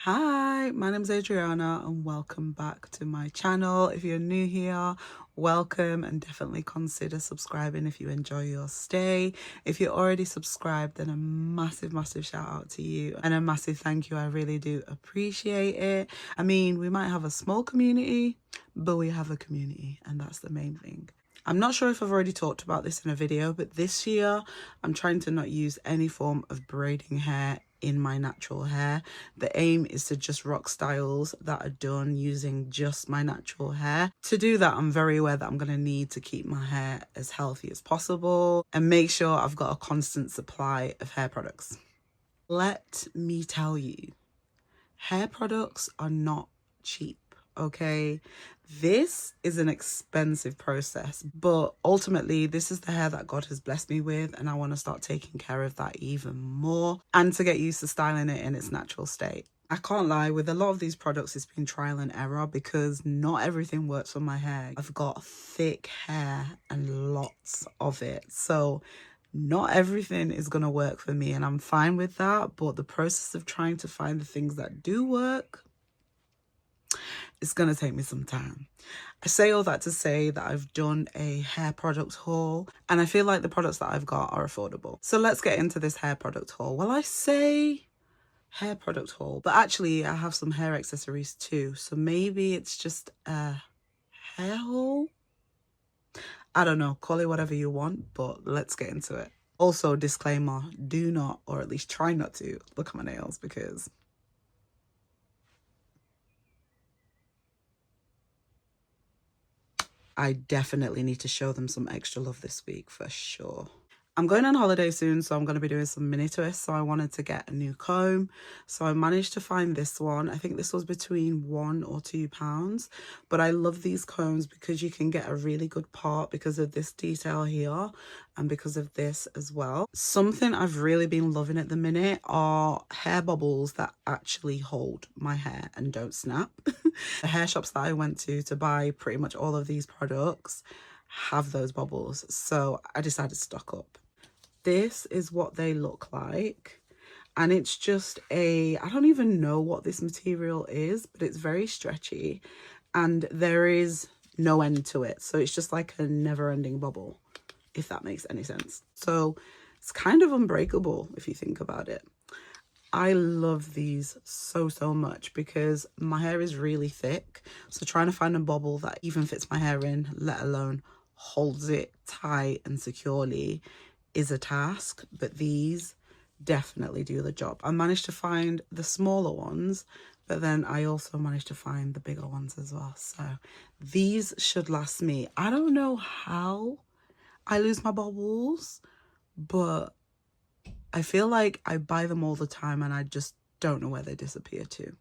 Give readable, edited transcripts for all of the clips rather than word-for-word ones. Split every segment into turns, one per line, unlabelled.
Hi, my name's Adriana and welcome back to my channel. If you're new here, welcome, and definitely consider subscribing if you enjoy your stay. If you're already subscribed, then a massive shout out to you and a massive thank you. I really do appreciate it. I mean, we might have a small community, but we have a community, and that's the main thing. I'm not sure if I've already talked about this in a video, but this year I'm trying to not use any form of braiding hair in my natural hair. The aim is to just rock styles that are done using just my natural hair. To do that, I'm very aware that I'm going to need to keep my hair as healthy as possible and make sure I've got a constant supply of hair products. Let me tell you, hair products are not cheap. Okay, this is an expensive process, but ultimately this is the hair that God has blessed me with, and I want to start taking care of that even more and to get used to styling it in its natural state. I can't lie, with a lot of these products it's been trial and error because not everything works for my hair. I've got thick hair and lots of it, so not everything is going to work for me, and I'm fine with that. But the process of trying to find the things that do work, it's going to take me some time. I say all that to say that I've done a hair product haul and I feel like the products that I've got are affordable. So let's get into this hair product haul. Well, I say hair product haul, but actually I have some hair accessories too. So maybe it's just a hair haul. I don't know, call it whatever you want, but let's get into it. Also, disclaimer, do not, or at least try not to, look at my nails because I definitely need to show them some extra love this week for sure. I'm going on holiday soon, so I'm going to be doing some mini twists. So I wanted to get a new comb. So I managed to find this one. I think this was between £1 or £2. But I love these combs because you can get a really good part because of this detail here and because of this as well. Something I've really been loving at the minute are hair bubbles that actually hold my hair and don't snap. The hair shops that I went to buy pretty much all of these products have those bubbles. So I decided to stock up. This is what they look like, and it's just I don't even know what this material is, but it's very stretchy and there is no end to it, so it's just like a never-ending bubble, if that makes any sense. So it's kind of unbreakable if you think about it. I love these so much because my hair is really thick, so trying to find a bubble that even fits my hair in, let alone holds it tight and securely, is a task, but these definitely do the job. I managed to find the smaller ones, but then I also managed to find the bigger ones as well. So these should last me. I don't know how I lose my bubbles, but I feel like I buy them all the time and I just don't know where they disappear to.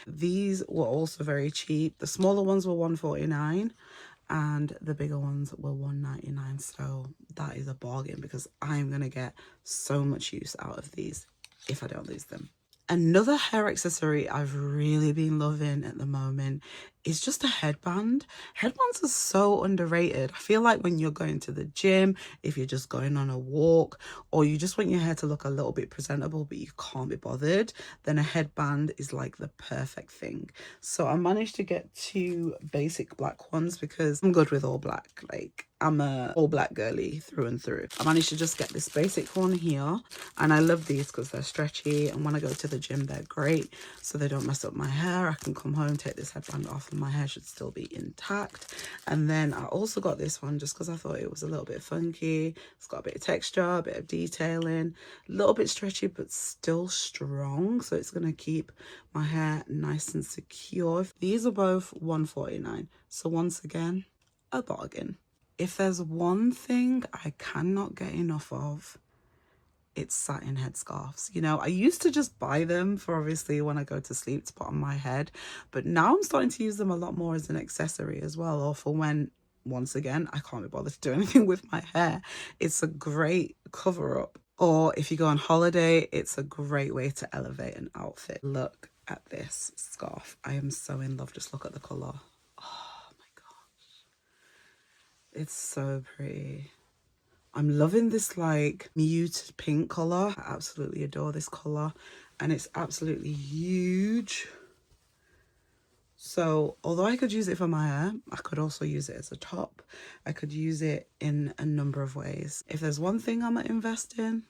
These were also very cheap. The smaller ones were £1.49 and the bigger ones were £1.99. So that is a bargain because I'm going to get so much use out of these if I don't lose them. Another hair accessory I've really been loving at the moment is just a headband. Headbands are so underrated. I feel like when you're going to the gym, if you're just going on a walk, or you just want your hair to look a little bit presentable but you can't be bothered, then a headband is like the perfect thing. So I managed to get 2 basic black ones because I'm good with all black. Like, I'm a all black girly through and through. I managed to just get this basic one here, and I love these because they're stretchy, and when I go to the gym they're great so they don't mess up my hair. I can come home, take this headband off, and my hair should still be intact. And then I also got this one just because I thought it was a little bit funky. It's got a bit of texture, a bit of detailing, a little bit stretchy but still strong, so it's going to keep my hair nice and secure. These are both £1.49, so once again, a bargain. If there's one thing I cannot get enough of, it's satin headscarves. You know, I used to just buy them for obviously when I go to sleep to put on my head, but now I'm starting to use them a lot more as an accessory as well, or for when, once again, I can't be bothered to do anything with my hair. It's a great cover up. Or if you go on holiday, it's a great way to elevate an outfit. Look at this scarf. I am so in love. Just look at the colour. It's so pretty. I'm loving this like muted pink color. I absolutely adore this color. and it's absolutely huge. So although I could use it for my hair, I could also use it as a top. I could use it in a number of ways. If there's one thing I'm gonna invest in,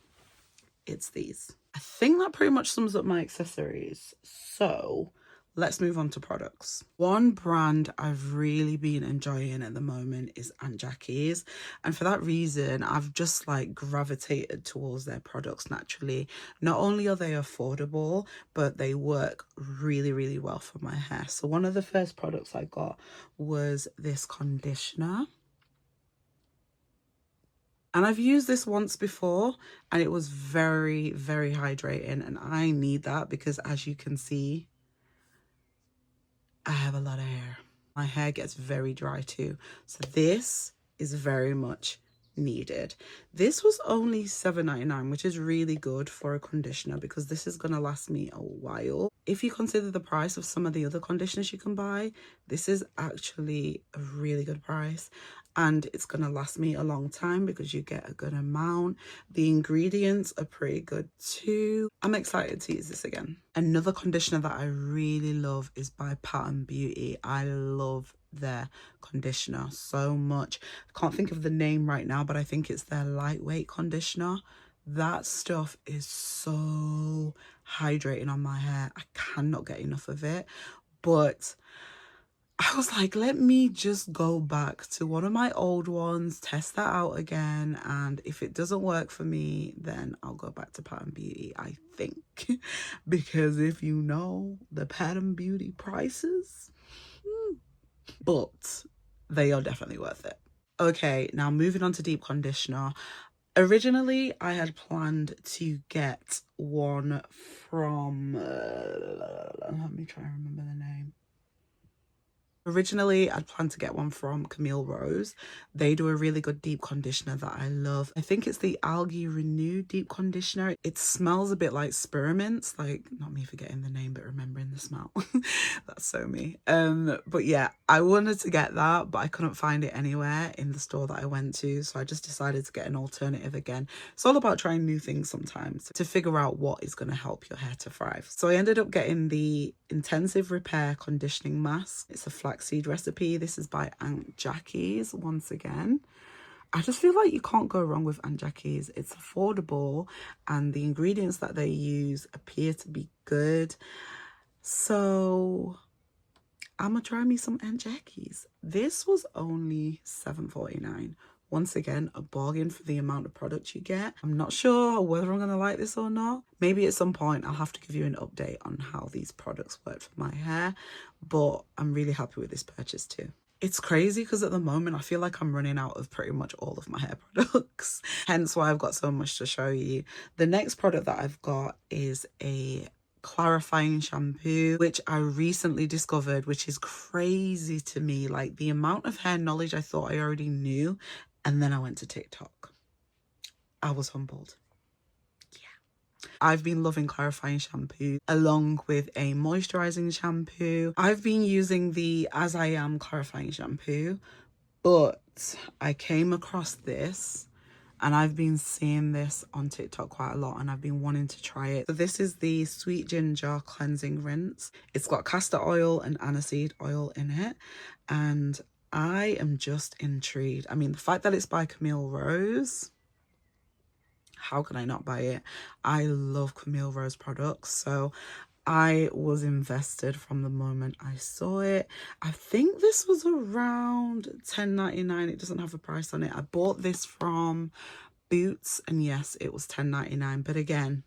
it's these. I think that pretty much sums up my accessories. So let's move on to products. One brand I've really been enjoying at the moment is Aunt Jackie's, and for that reason I've just like gravitated towards their products naturally. Not only are they affordable, but they work really well for my hair. So one of the first products I got was this conditioner. And I've used this once before and it was very hydrating, and I need that because as you can see, I have a lot of hair. My hair gets very dry too. So this is very much needed. This was only $7.99, which is really good for a conditioner because this is going to last me a while. If you consider the price of some of the other conditioners you can buy, this is actually a really good price. And it's going to last me a long time because you get a good amount. The ingredients are pretty good too. I'm excited to use this again. Another conditioner that I really love is by Pattern Beauty. I love their conditioner so much. I can't think of the name right now, but I think it's their lightweight conditioner. That stuff is so hydrating on my hair. I cannot get enough of it. But I was like, let me just go back to one of my old ones, test that out again, and if it doesn't work for me, then I'll go back to Pattern Beauty, I think. Because if you know the Pattern Beauty prices, but they are definitely worth it. Okay, now moving on to deep conditioner. Originally, I had planned to get one from, let me try and remember the name. Originally, I'd planned to get one from Camille Rose. They do a really good deep conditioner that I love. I think it's the Algae Renew deep conditioner. It smells a bit like spearmints, like not me forgetting the name, but remembering the smell. That's so me. But yeah, I wanted to get that, but I couldn't find it anywhere in the store that I went to. So I just decided to get an alternative again. It's all about trying new things sometimes to figure out what is going to help your hair to thrive. So I ended up getting the Intensive Repair Conditioning Mask. It's a flaxseed recipe. This is by Aunt Jackie's once again. I just feel like you can't go wrong with Aunt Jackie's. It's affordable and the ingredients that they use appear to be good. So I'm gonna try me some Aunt Jackie's. This was only $7.49. Once again, a bargain for the amount of product you get. I'm not sure whether I'm going to like this or not. Maybe at some point I'll have to give you an update on how these products work for my hair, but I'm really happy with this purchase too. It's crazy because at the moment I feel like I'm running out of pretty much all of my hair products, hence why I've got so much to show you. The next product that I've got is a clarifying shampoo, which I recently discovered, which is crazy to me. Like the amount of hair knowledge I thought I already knew, and then I went to TikTok. I was humbled. Yeah. I've been loving clarifying shampoo along with a moisturizing shampoo. I've been using the As I Am clarifying shampoo, but I came across this and I've been seeing this on TikTok quite a lot and I've been wanting to try it. So this is the Sweet Ginger Cleansing Rinse. It's got castor oil and aniseed oil in it, and I am just intrigued. I mean, the fact that it's by Camille Rose, how can I not buy it? I love Camille Rose products, so I was invested from the moment I saw it. I think this was around $10.99. It doesn't have a price on it. I bought this from Boots, and yes, it was $10.99. But again,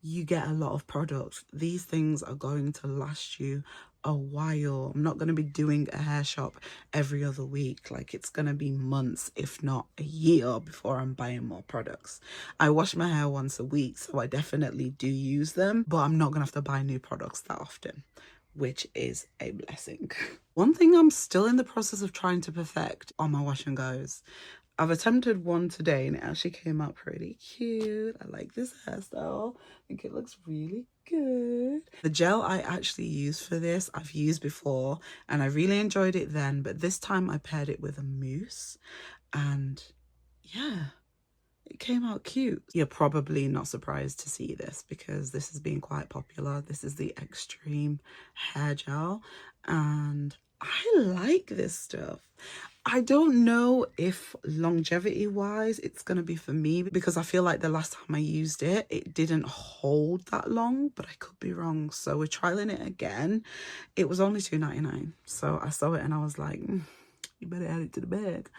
you get a lot of products. These things are going to last you a while. I'm not going to be doing a hair shop every other week. Like, it's going to be months, if not a year, before I'm buying more products. I wash my hair once a week, so I definitely do use them, but I'm not going to have to buy new products that often, which is a blessing. One thing I'm still in the process of trying to perfect on my wash and goes. I've attempted one today and it actually came out pretty cute. I like this hairstyle. I think it looks really good. The gel I actually use for this, I've used before and I really enjoyed it then, but this time I paired it with a mousse, and yeah, it came out cute. You're probably not surprised to see this because this has been quite popular. This is the Xtreme Hair Gel, and I like this stuff. I don't know if longevity wise it's going to be for me because I feel like the last time I used it, it didn't hold that long, but I could be wrong. So we're trialing it again. It was only $2.99. So I saw it and I was like, you better add it to the bag.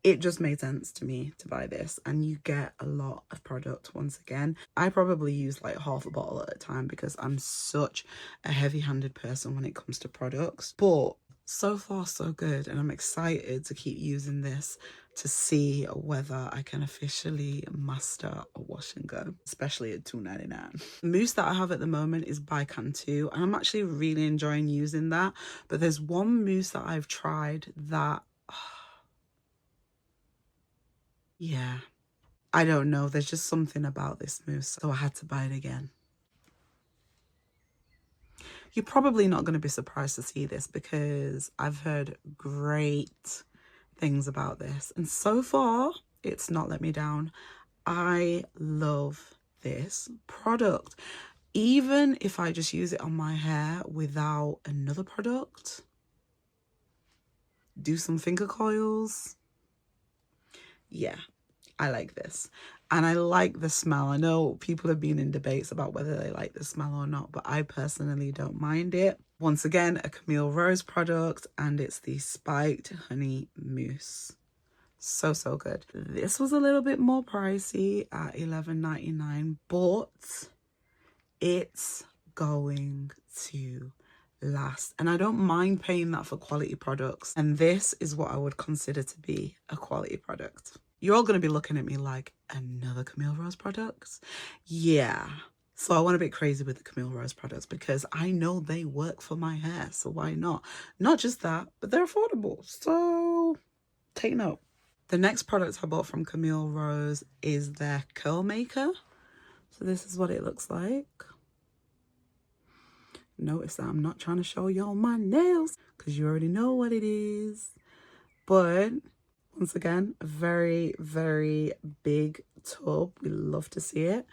It just made sense to me to buy this, and you get a lot of product once again. I probably use like half a bottle at a time because I'm such a heavy-handed person when it comes to products. But so far so good, and I'm excited to keep using this to see whether I can officially master a wash and go, especially at $2.99. The mousse that I have at the moment is by Cantu, and I'm actually really enjoying using that. But there's one mousse that I've tried that yeah, I don't know. There's just something about this mousse, so I had to buy it again. You're probably not going to be surprised to see this because I've heard great things about this. And so far, it's not let me down. I love this product. Even if I just use it on my hair without another product, do some finger coils. Yeah, I like this. And I like the smell. I know people have been in debates about whether they like the smell or not, but I personally don't mind it. Once again, a Camille Rose product, and it's the Spiked Honey Mousse. So, so good. This was a little bit more pricey at $11.99, but it's going to last, and I don't mind paying that for quality products, and this is what I would consider to be a quality product. You're all going to be looking at me like, another Camille Rose product? Yeah, so I went a bit crazy with the Camille Rose products because I know they work for my hair, so why not? Not just that, but they're affordable, so take note. The next product I bought from Camille Rose is their curl maker. So this is what it looks like. Notice that I'm not trying to show y'all my nails because you already know what it is. But once again, a very, very big tub. We love to see it.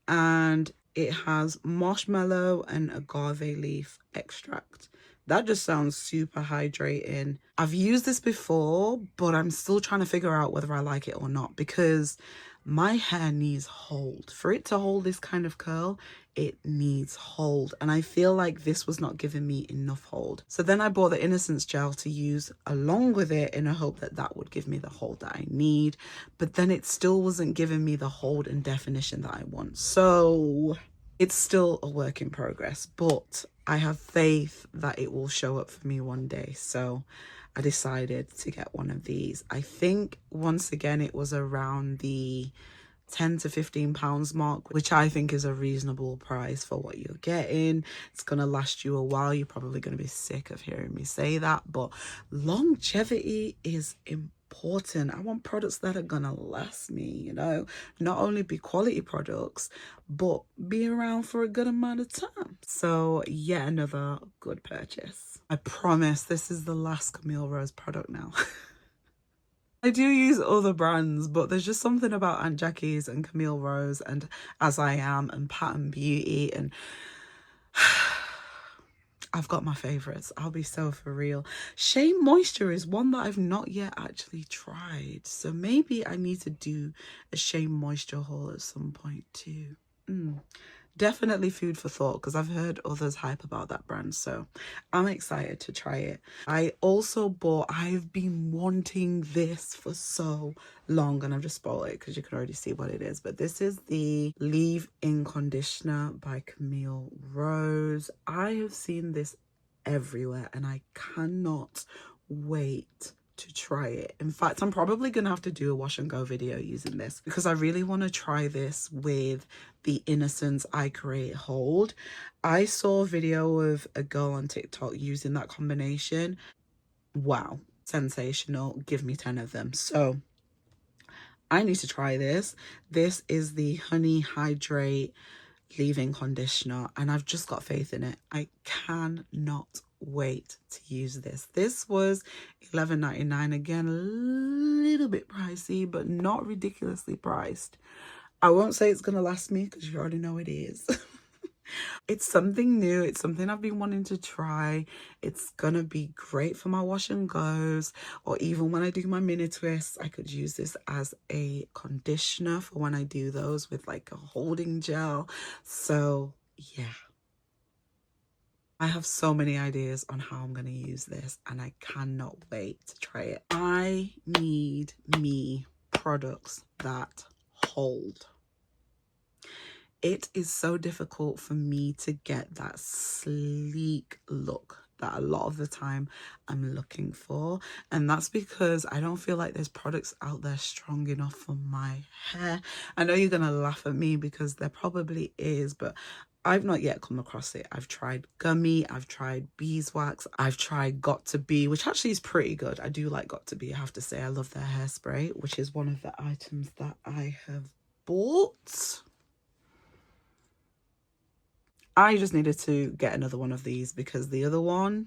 And it has marshmallow and agave leaf extract. That just sounds super hydrating. I've used this before, but I'm still trying to figure out whether I like it or not because my hair needs hold. For it to hold this kind of curl, it needs hold. And I feel like this was not giving me enough hold. So then I bought the Innocence Gel to use along with it in a hope that that would give me the hold that I need. But then it still wasn't giving me the hold and definition that I want. So it's still a work in progress, but I have faith that it will show up for me one day. So I decided to get one of these. I think once again it was around the £10 to £15 mark, which I think is a reasonable price for what you're getting. It's gonna last you a while. You're probably gonna be sick of hearing me say that, but longevity is important. I want products that are gonna last me, you know, not only be quality products, but be around for a good amount of time. So yet another good purchase. I promise this is the last Camille Rose product now. I do use other brands, but there's just something about Aunt Jackie's and Camille Rose and As I Am and Pattern Beauty, and I've got my favourites. I'll be so for real. Shea Moisture is one that I've not yet actually tried, so maybe I need to do a Shea Moisture haul at some point too. Definitely food for thought because I've heard others hype about that brand, so I'm excited to try it. I also bought, I've been wanting this for so long, and I've just spoiled it because you can already see what it is, but this is the Leave-In Conditioner by Camille Rose. I have seen this everywhere and I cannot wait to try it. In fact, I'm probably gonna have to do a wash and go video using this because I really want to try this with the Innocence I Create Hold. I saw a video of a girl on TikTok using that combination. Wow, sensational. Give me 10 of them. So I need to try this. This is the Honey Hydrate Leave-In Conditioner, and I've just got faith in it. I cannot wait to use this. This was $11.99. Again, a little bit pricey, but not ridiculously priced. I won't say it's gonna last me because you already know it is. It's something new. It's something I've been wanting to try. It's gonna be great for my wash and goes, or even when I do my mini twists, I could use this as a conditioner for when I do those with like a holding gel. So yeah, I have so many ideas on how I'm gonna use this and I cannot wait to try it. I need me products that hold. It is so difficult for me to get that sleek look that a lot of the time I'm looking for, and that's because I don't feel like there's products out there strong enough for my hair. I know you're gonna laugh at me because there probably is, but I've not yet come across it. I've tried gummy, I've tried beeswax, I've tried Got To Be, which actually is pretty good. I do like Got To Be, I have to say. I love their hairspray, which is one of the items that I have bought. I just needed to get another one of these because the other one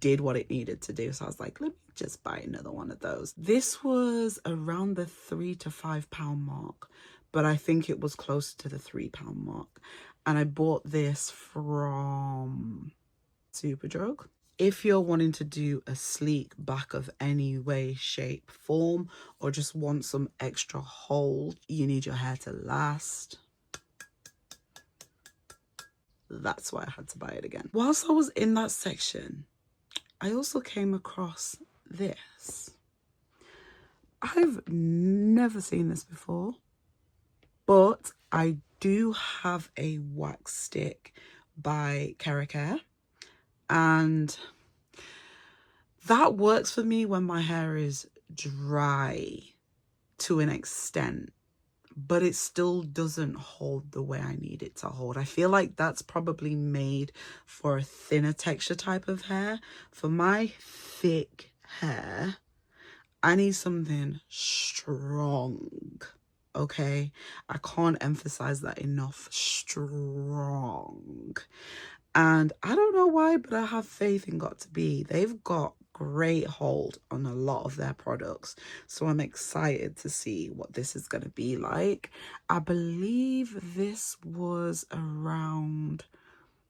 did what it needed to do. So I was like, let me just buy another one of those. This was around the £3 to £5 mark, but I think it was closer to the £3 mark. And I bought this from Superdrug. If you're wanting to do a sleek back of any way, shape, form, or just want some extra hold, you need your hair to last. That's why I had to buy it again. Whilst I was in that section, I also came across this. I've never seen this before, but I do have a wax stick by Care, and that works for me when my hair is dry to an extent, but it still doesn't hold the way I need it to hold. I feel like that's probably made for a thinner texture type of hair. For my thick hair, I need something strong, okay? I can't emphasize that enough. Strong. And I don't know why, but I have faith in Got To Be. They've got great hold on a lot of their products, so I'm excited to see what this is going to be like. I believe this was around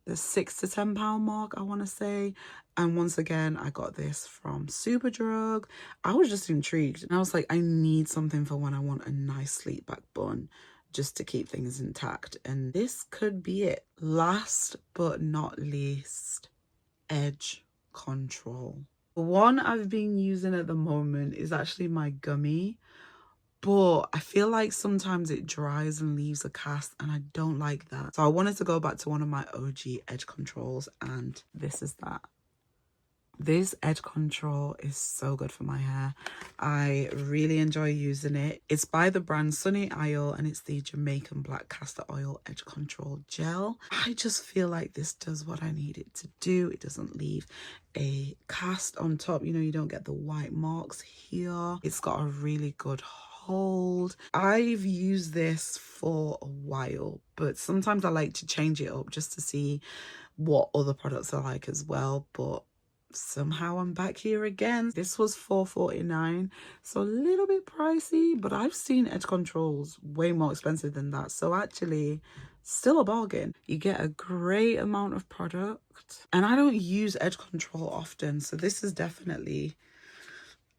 the £6 to £10 mark, I want to say. And once again, I got this from Superdrug. I was just intrigued, and I was like, I need something for when I want a nice sleek back bun, just to keep things intact, and this could be it. Last but not least, edge control. The one I've been using at the moment is actually my gummy, but I feel like sometimes it dries and leaves a cast, and I don't like that. So I wanted to go back to one of my OG edge controls, and this is that. This edge control is so good for my hair. I really enjoy using it. It's by the brand Sunny Isle, and it's the Jamaican Black Castor Oil Edge Control Gel. I just feel like this does what I need it to do. It doesn't leave a cast on top. You know, you don't get the white marks here. It's got a really good hold. I've used this for a while, but sometimes I like to change it up just to see what other products are like as well. But somehow I'm back here again. This was $4.49, so a little bit pricey, but I've seen edge controls way more expensive than that, so actually still a bargain. You get a great amount of product, and I don't use edge control often, so this is definitely,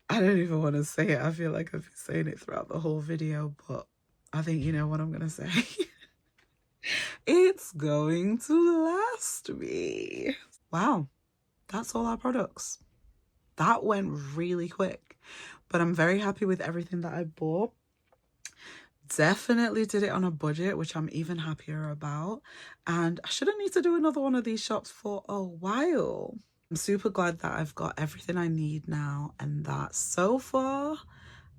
I don't even want to say it. I feel like I've been saying it throughout the whole video, but I think you know what I'm gonna say. It's going to last me. Wow. That's all our products. That went really quick, but I'm very happy with everything that I bought. Definitely did it on a budget, which I'm even happier about. And I shouldn't need to do another one of these shops for a while. I'm super glad that I've got everything I need now, and that so far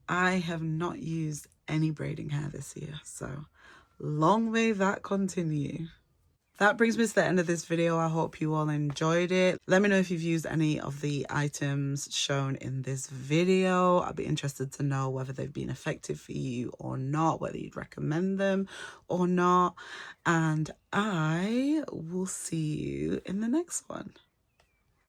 I have not used any braiding hair this year. So long may that continue. That brings me to the end of this video. I hope you all enjoyed it. Let me know if you've used any of the items shown in this video. I'd be interested to know whether they've been effective for you or not, whether you'd recommend them or not. And I will see you in the next one.